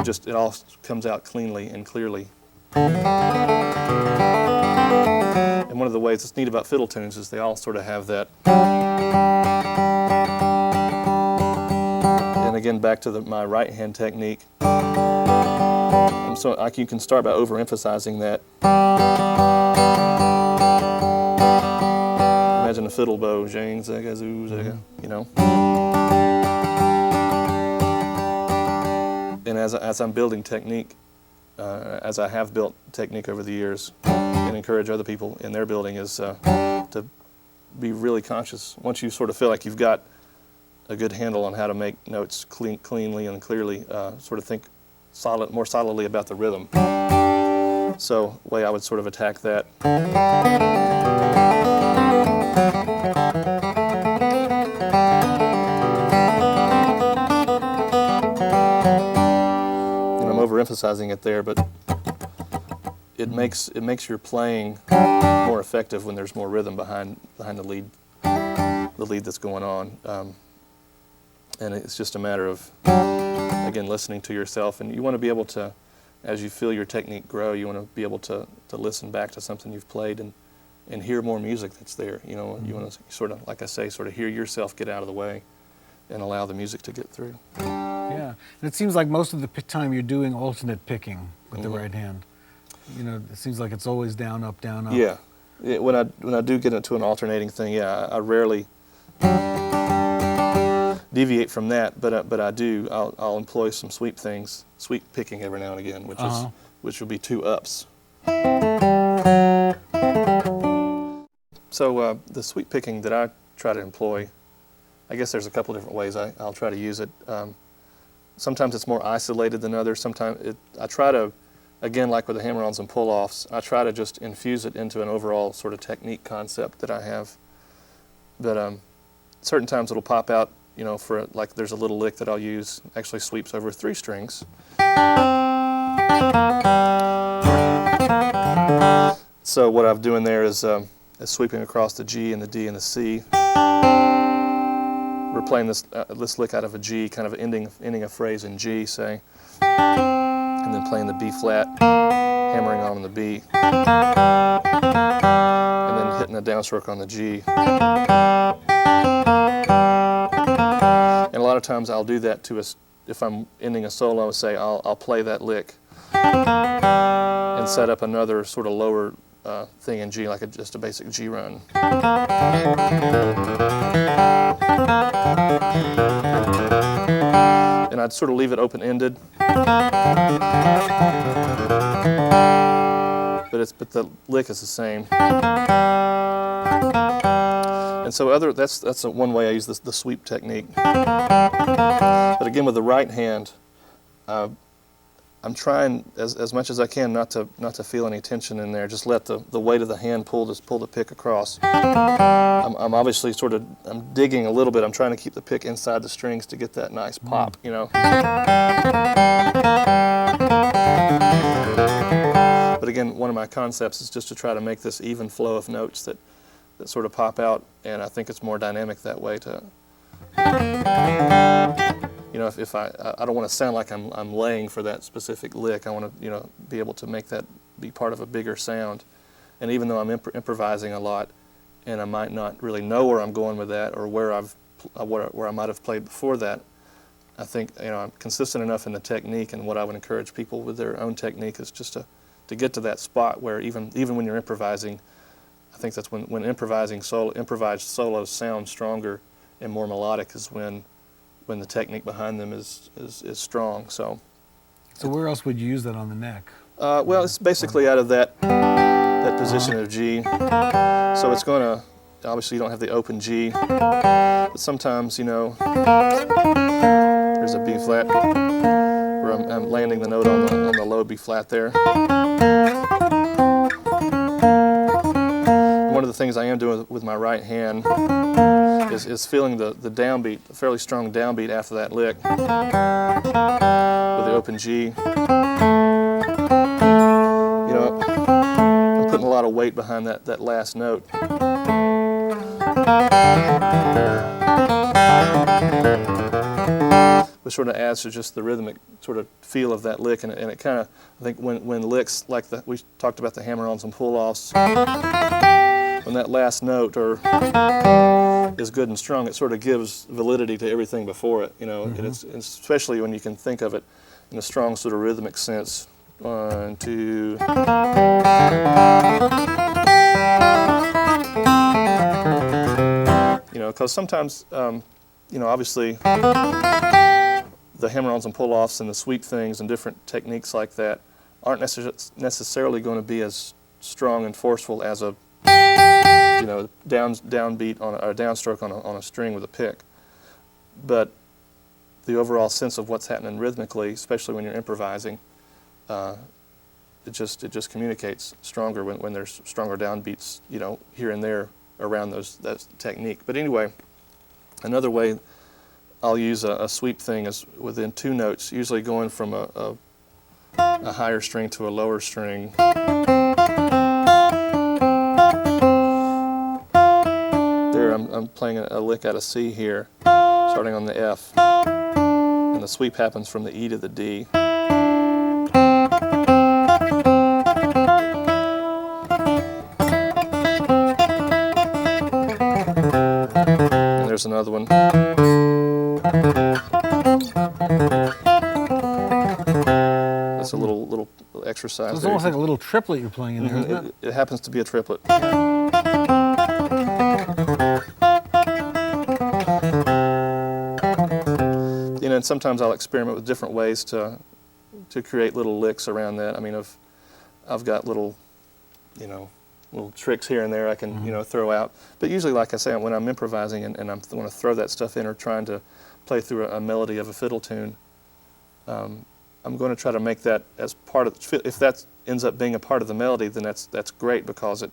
it all comes out cleanly and clearly. And one of the ways that's neat about fiddle tunes is they all sort of have that. And again, back to my right hand technique. So you can start by overemphasizing that. Imagine a fiddle bow, zing, zaga, zoo, zaga, you know. And as I'm building technique, as I have built technique over the years, and encourage other people in their building, is to be really conscious. Once you sort of feel like you've got a good handle on how to make notes cleanly and clearly, sort of think more solidly about the rhythm. So the way I would sort of attack that. And I'm overemphasizing it there, but it makes your playing more effective when there's more rhythm behind the lead that's going on. And it's just a matter of, again, listening to yourself. And you want to be able to, as you feel your technique grow, you want to be able to listen back to something you've played and hear more music that's there. You know, you want to sort of, like I say, sort of hear yourself get out of the way and allow the music to get through. Yeah, and it seems like most of the time you're doing alternate picking with the right hand. You know, it seems like it's always down, up, down, up. Yeah. When I do get into an alternating thing, yeah, I rarely deviate from that, but I do. I'll employ some sweep picking every now and again, which will be two ups. So the sweep picking that I try to employ, I guess there's a couple different ways I'll try to use it. Sometimes it's more isolated than others. Sometimes I try to, again, like with the hammer-ons and pull-offs, I try to just infuse it into an overall sort of technique concept that I have. But certain times it'll pop out, you know, like there's a little lick that I'll use, actually sweeps over 3 strings. So what I'm doing there is sweeping across the G and the D and the C. We're playing this lick out of a G, kind of ending a phrase in G, say, and then playing the B flat, hammering on the B, and then hitting a downstroke on the G. And a lot of times I'll do that if I'm ending a solo, say I'll play that lick and set up another sort of lower thing in G, like just a basic G run. And I'd sort of leave it open-ended. But the lick is the same. And so that's one way I use the sweep technique. But again, with the right hand, I'm trying as much as I can not to feel any tension in there. Just let the weight of the hand pull the pick across. I'm obviously I'm digging a little bit. I'm trying to keep the pick inside the strings to get that nice pop, you know. But again, one of my concepts is just to try to make this even flow of notes that sort of pop out, and I think it's more dynamic that way. You know, if I don't want to sound like I'm laying for that specific lick. I want to, you know, be able to make that be part of a bigger sound. And even though I'm improvising a lot, and I might not really know where I'm going with that or where I might have played before that, I think, you know, I'm consistent enough in the technique, and what I would encourage people with their own technique is just to get to that spot where even when you're improvising, I think that's when improvised solos sound stronger and more melodic, is when the technique behind them is strong. So where else would you use that on the neck? Well, it's basically out of that position of G. So it's going to, obviously you don't have the open G, but sometimes, you know, there's a B flat where I'm landing the note on the low B flat there. One of the things I am doing with my right hand is feeling the downbeat, a fairly strong downbeat after that lick with the open G. You know, I'm putting a lot of weight behind that last note. which sort of adds to just the rhythmic sort of feel of that lick, and it kind of, I think when licks like we talked about the hammer-ons and pull-offs, when that last note is good and strong, it sort of gives validity to everything before it, you know, and it's especially when you can think of it in a strong sort of rhythmic sense. 1, 2. You know, because sometimes, you know, obviously the hammer-ons and pull-offs and the sweep things and different techniques like that aren't necessarily going to be as strong and forceful as a, you know, downbeat on or downstroke on a string with a pick. But the overall sense of what's happening rhythmically, especially when you're improvising, it just communicates stronger when there's stronger downbeats, you know, here and there around that technique. But anyway, another way I'll use a sweep thing is within 2 notes, usually going from a higher string to a lower string. There I'm playing a lick out of C here, starting on the F, and the sweep happens from the E to the D. And there's another one. That's a little exercise. So it's there. almost like a little triplet you're playing in there, isn't it? It happens to be a triplet. You know, and sometimes I'll experiment with different ways to create little licks around that. I mean, I've got little, you know, little tricks here and there I can, you know, throw out. But usually, like I say, when I'm improvising and I want to throw that stuff in or trying to play through a melody of a fiddle tune, I'm going to try to make that as part of. If that ends up being a part of the melody, then that's great, because it,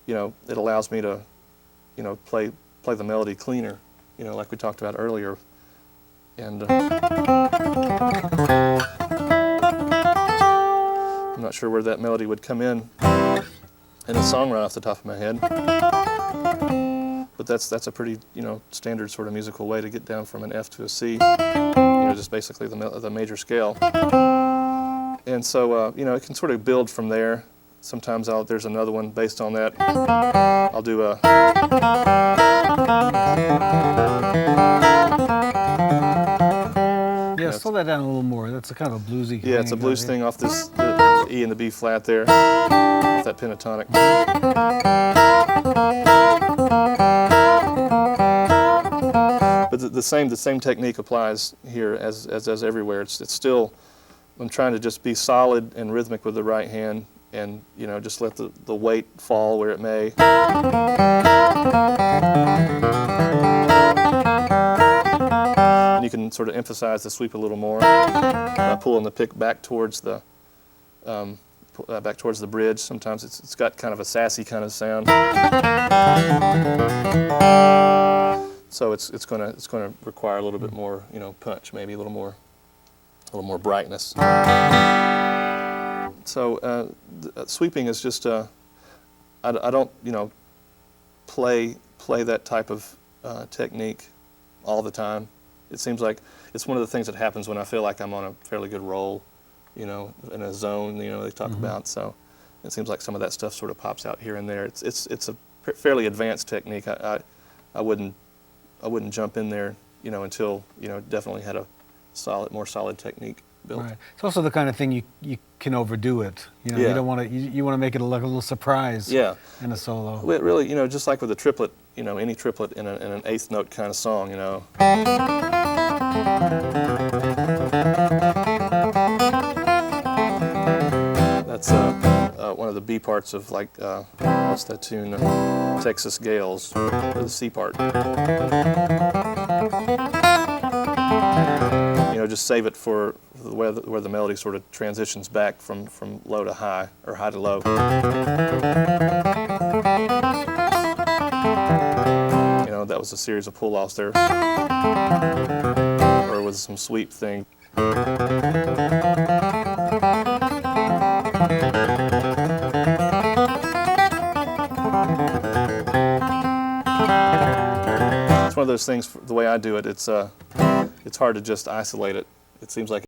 you know, it allows me to, you know, play the melody cleaner, you know, like we talked about earlier. And I'm not sure where that melody would come in a song right off the top of my head. But that's a pretty, you know, standard sort of musical way to get down from an F to a C. You know, just basically the major scale. And so, you know, it can sort of build from there. Sometimes there's another one based on that. I'll do a. Yeah, slow that down a little more. That's a kind of a bluesy. Yeah, it's a blues thing off the E and the B flat there, off that pentatonic. But the same technique applies here as does everywhere. It's still, I'm trying to just be solid and rhythmic with the right hand, and, you know, just let the weight fall where it may. And you can sort of emphasize the sweep a little more by pulling the pick back towards the bridge. Sometimes it's got kind of a sassy kind of sound. So it's going to require a little bit more, you know, punch, maybe a little more brightness. So sweeping is just I don't, you know, play that type of technique all the time. It seems like it's one of the things that happens when I feel like I'm on a fairly good roll, you know, in a zone, you know, they talk about. So it seems like some of that stuff sort of pops out here and there. It's a fairly advanced technique. I wouldn't jump in there, you know, until, you know, definitely had a more solid technique built. Right. It's also the kind of thing you can overdo it. You know, Yeah. you don't want to. You want to make it like a little surprise. Yeah. In a solo. Well, really, you know, just like with a triplet, you know, any triplet in an eighth note kind of song, you know. That's one of the B parts of, like, what's that tune? Texas Gales, the C part. You know, just save it for where the melody sort of transitions back from low to high, or high to low. You know, that was a series of pull-offs there. Or with some sweep thing. It's one of those things, the way I do it, it's hard to just isolate it. It seems like